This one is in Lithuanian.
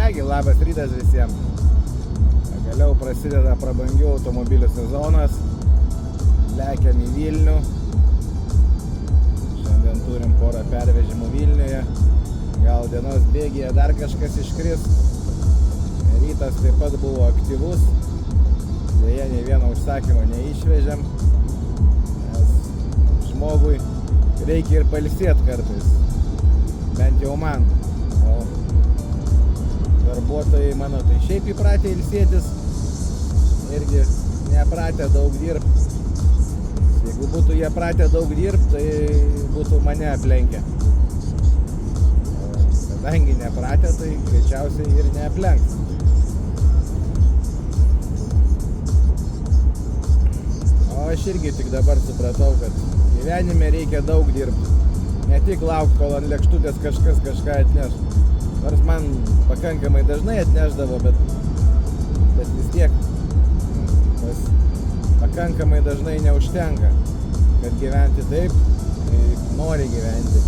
Kągi, labas rytas visiems. Pagaliau prasideda prabangių automobilių sezonas. Lekiam į Vilnių. Šiandien turim porą pervežimų Vilniuje. Gal dienos bėgyje dar kažkas iškris. Rytas taip pat buvo aktyvus. Deja, nei vieno užsakymo neišvežėm. Nes žmogui reikia ir pailsėti kartais. Bent jau man. O darbuotojai mano tai šiaip įpratę ilsėtis. Irgi nepratę daug dirbti. Jeigu būtų jie pratę daug dirbti, tai būtų mane aplenkę. Kadangi nepratę, tai greičiausiai ir neaplenks. O aš irgi tik dabar supratau, kad gyvenime reikia daug dirbti. Ne tik laukti, kol ant lėkštutės kažkas kažką atneš. Nors man pakankamai dažnai atneždavo, bet vis tiek pakankamai dažnai neužtenka, kad gyventi taip, kaip nori gyventi.